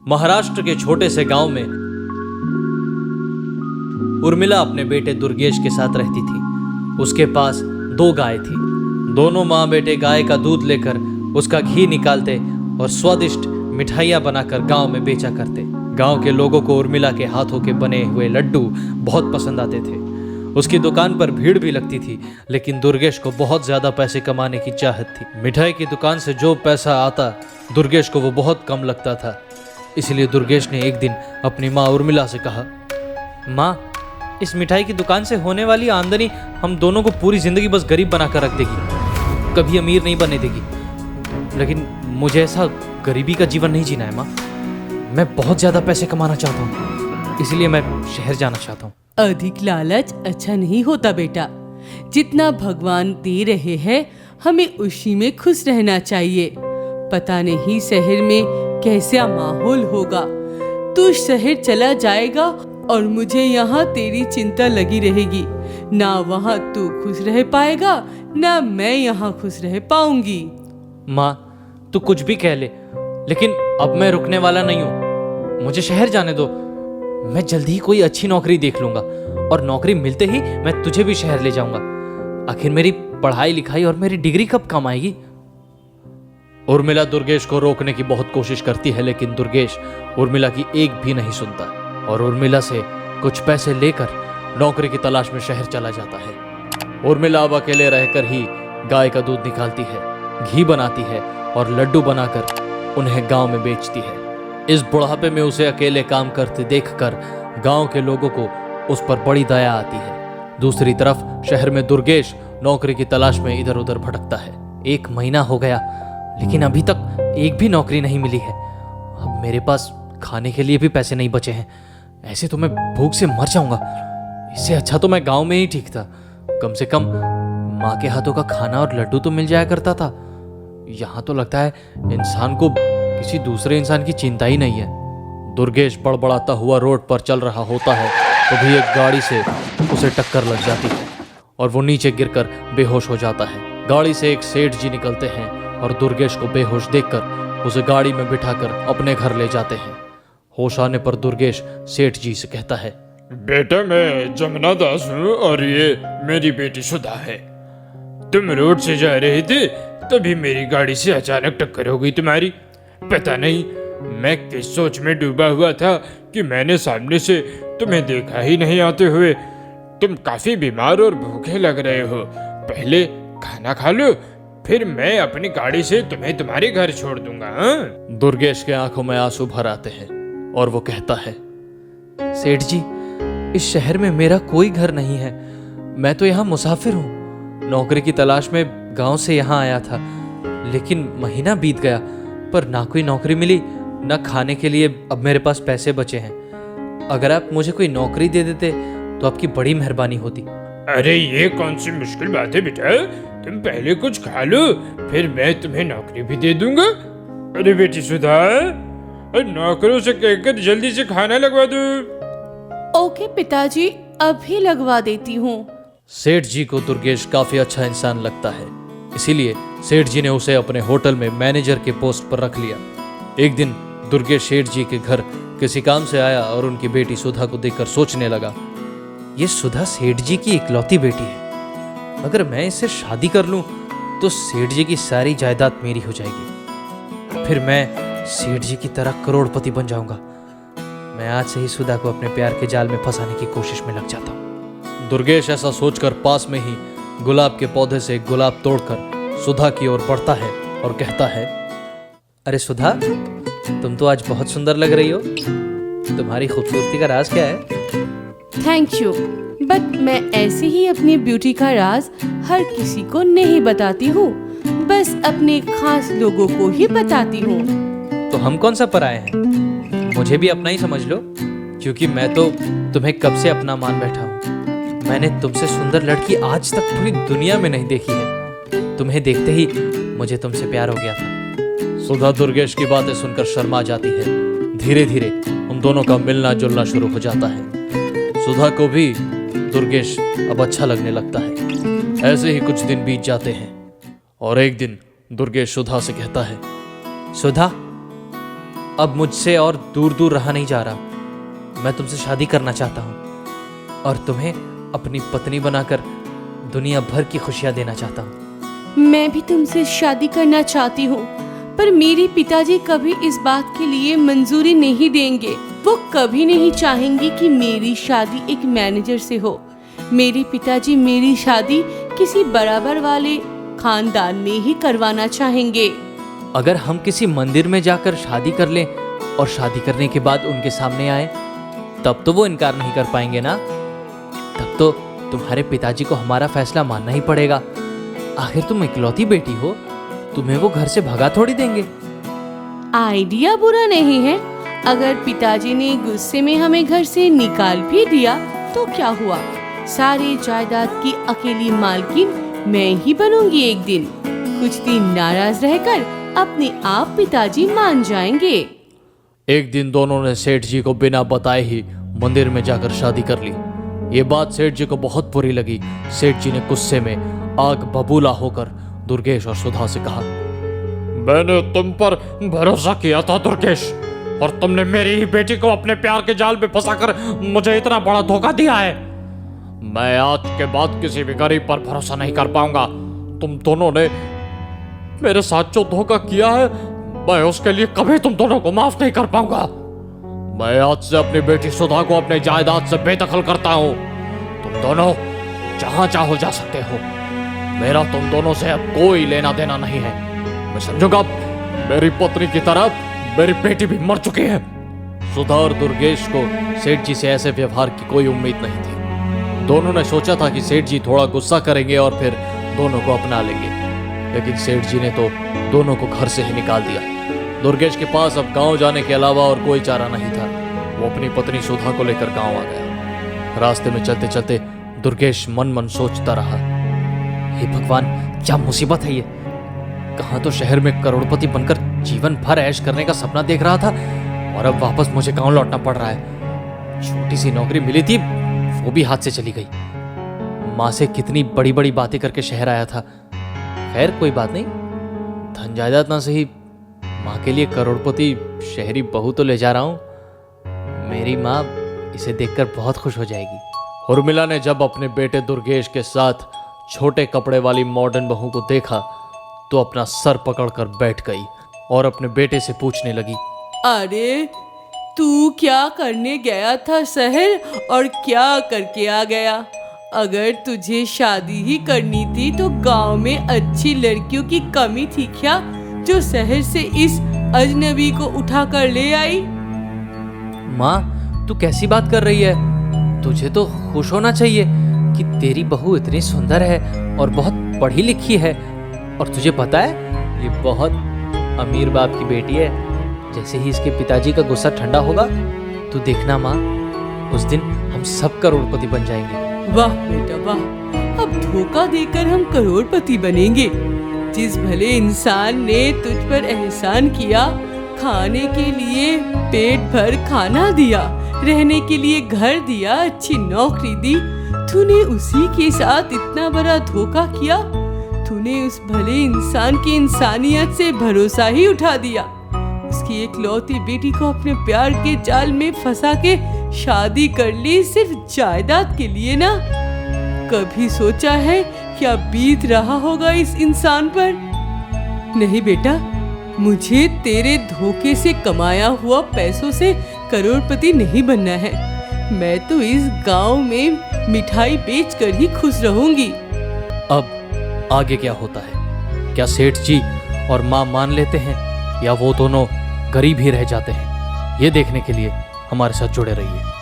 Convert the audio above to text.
महाराष्ट्र के छोटे से गांव में उर्मिला अपने बेटे दुर्गेश के साथ रहती थी। उसके पास 2 गाय थी। दोनों माँ बेटे गाय का दूध लेकर उसका घी निकालते और स्वादिष्ट मिठाइयाँ बनाकर गांव में बेचा करते। गांव के लोगों को उर्मिला के हाथों के बने हुए लड्डू बहुत पसंद आते थे। उसकी दुकान पर भीड़ भी लगती थी, लेकिन दुर्गेश को बहुत ज्यादा पैसे कमाने की चाहत थी। मिठाई की दुकान से जो पैसा आता दुर्गेश को वो बहुत कम लगता था। इसलिए दुर्गेश ने एक दिन अपनी माँ उर्मिला से कहा, माँ, इस मिठाई की दुकान से होने वाली आमदनी हम दोनों को पूरी जिंदगी बस गरीब बनाकर रख देगी, कभी अमीर नहीं बनने देगी। लेकिन मुझे ऐसा गरीबी का जीवन नहीं जीना है माँ। मैं बहुत ज्यादा पैसे कमाना चाहता हूँ, इसलिए मैं शहर जाना चाहता हूँ। अधिक लालच अच्छा नहीं होता बेटा। जितना भगवान दे रहे हैं हमें उसी में खुश रहना चाहिए। पता नहीं शहर में कैसा माहौल होगा। तू शहर चला जाएगा और मुझे यहाँ तेरी चिंता लगी रहेगी। ना वहाँ तू खुश रह पाएगा, ना मैं यहाँ खुश रह पाऊंगी। माँ, तू कुछ भी कह ले, लेकिन अब मैं रुकने वाला नहीं हूँ। मुझे शहर जाने दो। मैं जल्दी ही कोई अच्छी नौकरी देख लूंगा और नौकरी मिलते ही मैं तुझे भी शहर ले जाऊंगा। आखिर मेरी पढ़ाई लिखाई और मेरी डिग्री कब काम आएगी? उर्मिला दुर्गेश को रोकने की बहुत कोशिश करती है, लेकिन दुर्गेश उर्मिला की एक भी नहीं सुनता और उर्मिला से कुछ पैसे लेकर नौकरी की तलाश में शहर चला जाता है। उर्मिला अब अकेले रहकर ही गाय का दूध निकालती है, घी बनाती है और लड्डू बनाकर उन्हें गांव में बेचती है। इस बुढ़ापे में उसे अकेले काम करते देखकर गांव के लोगों को उस पर बड़ी दया आती है। दूसरी तरफ शहर में दुर्गेश नौकरी की तलाश में इधर उधर भटकता है। 1 महीना हो गया, लेकिन अभी तक एक भी नौकरी नहीं मिली है। अब मेरे पास खाने के लिए भी पैसे नहीं बचे हैं। ऐसे तो मैं भूख से मर जाऊंगा। इससे अच्छा तो मैं गांव में ही ठीक था। कम से कम माँ के हाथों का खाना और लड्डू तो मिल जाया करता था। यहाँ तो लगता है इंसान को किसी दूसरे इंसान की चिंता ही नहीं है। दुर्गेश बड़बड़ाता हुआ रोड पर चल रहा होता है, तभी एक गाड़ी से उसे टक्कर लग जाती है और वो नीचे गिरकर बेहोश हो जाता है। गाड़ी से एक सेठ जी निकलते हैं और दुर्गेश को बेहोश देखकर उसे गाड़ी में बिठाकर अपने घर ले जाते हैं। होश आने पर दुर्गेश सेठ जी से कहता है, बेटा, मैं जमुना दास हूँ और ये मेरी बेटी सुधा है। तुम रोड से जा रहे थे, तभी मेरी गाड़ी से अचानक टक्कर हो गई तुम्हारी। पता नहीं मैं किस सोच में डूबा हुआ था कि मैंने सामने से तुम्हें देखा ही नहीं आते हुए। तुम काफी बीमार और भूखे लग रहे हो। पहले खाना खा लो, फिर मैं अपनी गाड़ी से तुम्हें तुम्हारे घर छोड़ दूंगा। दुर्गेश के आंखों में आंसू भर आते हैं और वो कहता है, सेठ जी, इस शहर में मेरा कोई घर नहीं है। मैं तो यहाँ मुसाफिर हूँ। नौकरी की तलाश में गांव से यहाँ आया था, लेकिन महीना बीत गया पर ना कोई नौकरी मिली, ना खाने के लिए अब मेरे पास पैसे बचे हैं। अगर आप मुझे कोई नौकरी दे देते तो आपकी बड़ी मेहरबानी होती। अरे ये कौन सी मुश्किल बात है बेटा। तुम पहले कुछ खा लो, फिर मैं तुम्हें नौकरी भी दे दूंगा। अरे बेटी सुधा, नौकरों से कहकर जल्दी से खाना लगवा दो। ओके पिताजी, अभी लगवा देती हूँ। सेठ जी को दुर्गेश काफी अच्छा इंसान लगता है, इसीलिए सेठ जी ने उसे अपने होटल में मैनेजर के पोस्ट पर रख लिया। एक दिन दुर्गेश सेठ जी के घर किसी काम से आया और उनकी बेटी सुधा को देखकर सोचने लगा, ये सुधा सेठ जी की इकलौती बेटी है। अगर मैं इससे शादी कर लूं तो सेठ जी की सारी जायदाद मेरी हो जाएगी। फिर मैं सेठ जी की तरह करोड़पति बन जाऊंगा। मैं आज से ही सुधा को अपने प्यार के जाल में फंसाने की कोशिश में लग जाता हूँ। दुर्गेश ऐसा सोचकर पास में ही गुलाब के पौधे से गुलाब तोड़कर सुधा की ओर बढ़ता है और कहता है, अरे सुधा, तुम तो आज बहुत सुंदर लग रही हो। तुम्हारी खूबसूरती का राज क्या है? थैंक यू, बट मैं ऐसे ही अपनी ब्यूटी का राज हर किसी को नहीं बताती हूँ। बस अपने खास लोगों को ही बताती हूँ। तो हम कौन सा पराये हैं? मुझे भी अपना ही समझ लो, क्योंकि मैं तो तुम्हें कब से अपना मान बैठा हूँ। मैंने तुमसे सुंदर लड़की आज तक पूरी दुनिया में नहीं देखी है। तुम्हें देखते ही मुझे तुमसे प्यार हो गया था। सुधा दुर्गेश की बातें सुनकर शर्मा जाती है। धीरे धीरे उन दोनों का मिलना जुलना शुरू हो जाता है। सुधा को भी दुर्गेश अब अच्छा लगने लगता है। ऐसे ही कुछ दिन बीत जाते हैं और एक दिन दुर्गेश सुधा से कहता है, सुधा, अब मुझसे और दूर दूर रहा नहीं जा रहा। मैं तुमसे शादी करना चाहता हूँ और तुम्हें अपनी पत्नी बनाकर दुनिया भर की खुशियाँ देना चाहता हूँ। मैं भी तुमसे शादी करना चाहती हूँ, पर मेरे पिताजी कभी इस बात के लिए मंजूरी नहीं देंगे। वो कभी नहीं चाहेंगे कि मेरी शादी एक मैनेजर से हो। मेरे पिताजी मेरी शादी किसी बराबर वाले खानदान में ही करवाना चाहेंगे। अगर हम किसी मंदिर में जाकर शादी कर लें और शादी करने के बाद उनके सामने आए, तब तो वो इनकार नहीं कर पाएंगे ना। तब तो तुम्हारे पिताजी को हमारा फैसला मानना ही पड़ेगा। आखिर तुम इकलौती बेटी हो, तुम्हें वो घर से भगा थोड़ी देंगे। आइडिया बुरा नहीं है। अगर पिताजी ने गुस्से में हमें घर से निकाल भी दिया तो क्या हुआ? सारे जायदाद की अकेली मालकिन मैं ही बनूंगी एक दिन। कुछ दिन नाराज रहकर अपने आप पिताजी मान जाएंगे। एक दिन दोनों ने सेठ जी को बिना बताए ही मंदिर में जाकर शादी कर ली। ये बात सेठ जी को बहुत बुरी लगी। सेठ जी ने गुस्से में आग बबूला होकर दुर्गेश और सुधा से कहा, मैंने तुम पर भरोसा किया था दुर्गेश, और तुमने मेरी ही बेटी को अपने प्यार के जाल में फंसाकर मुझे इतना बड़ा धोखा दिया है। मैं आज के बाद किसी भी गरीब पर भरोसा नहीं कर पाऊंगा। तुम दोनों ने मेरे साथ जो धोखा किया है, मैं उसके लिए कभी तुम दोनों को माफ नहीं कर पाऊंगा। मैं आज से अपनी बेटी सुधा को अपने जायदाद से बेदखल करता हूँ। तुम दोनों जहां चाहो जा सकते हो। मेरा तुम दोनों से अब कोई लेना देना नहीं है। मैं समझूंगा मेरी पत्नी की तरह मेरी बेटी भी मर चुकी है। सुधा और दुर्गेश को सेठ जी से ऐसे व्यवहार की कोई उम्मीद नहीं थी। दोनों ने सोचा था कि सेठ जी थोड़ा गुस्सा करेंगे और फिर दोनों को अपना लेंगे, लेकिन सेठ जी ने तो दोनों को घर से ही निकाल दिया। दुर्गेश के पास अब गांव जाने के अलावा और कोई चारा नहीं था। वो अपनी पत्नी सुधा को लेकर गांव आ गया। रास्ते में चलते चलते दुर्गेश मन मन सोचता रहा, हे भगवान, क्या मुसीबत है ये। कहाँ तो शहर में करोड़पति बनकर जीवन भर ऐश करने का सपना देख रहा था और अब वापस मुझे गांव लौटना पड़ रहा है। छोटी सी नौकरी मिली थी, वो भी हाथ से चली गई। माँ से कितनी बड़ी बड़ी बातें करके शहर आया था। खैर कोई बात नहीं, धन जायदाद ना सही, माँ के लिए करोड़पति शहरी बहू तो ले जा रहा हूँ। मेरी माँ इसे देखकर बहुत खुश हो जाएगी। उर्मिला ने जब अपने बेटे दुर्गेश के साथ छोटे कपड़े वाली मॉडर्न बहू को देखा तो अपना सर पकड़कर बैठ गई और अपने बेटे से पूछने लगी, अरे तू क्या करने गया था शहर और क्या करके आ गया? अगर तुझे शादी ही करनी थी तो गांव में अच्छी लड़कियों की कमी थी क्या, जो शहर से इस अजनबी को उठाकर ले आई? माँ तू कैसी बात कर रही है? तुझे तो खुश होना चाहिए कि तेरी बहू इतनी सुंदर है और बहुत पढ़ी लिखी है। और तुझे पता है ये बहुत अमीर बाप की बेटी है। जैसे ही इसके पिताजी का गुस्सा ठंडा होगा तो देखना माँ, उस दिन हम सब करोड़पति बन जाएंगे। वाह बेटा वाह, अब धोखा देकर हम करोड़पति बनेंगे। जिस भले इंसान ने तुझ पर एहसान किया, खाने के लिए पेट भर खाना दिया, रहने के लिए घर दिया, अच्छी नौकरी दी, तूने उसी के साथ इतना बड़ा धोखा किया। तूने उस भले इंसान की इंसानियत से भरोसा ही उठा दिया। उसकी एकलौती बेटी को अपने प्यार के जाल में फंसा के शादी कर ली सिर्फ जायदाद के लिए ना। कभी सोचा है क्या बीत रहा होगा इस इंसान पर? नहीं बेटा, मुझे तेरे धोखे से कमाया हुआ पैसों से करोड़पति नहीं बनना है। मैं तो इस गांव में मिठाई बेचकर ही खुश रहूंगी। अब आगे क्या होता है? क्या सेठ जी और माँ मान लेते हैं या वो दोनों गरीब ही रह जाते हैं? ये देखने के लिए हमारे साथ जुड़े रहिए।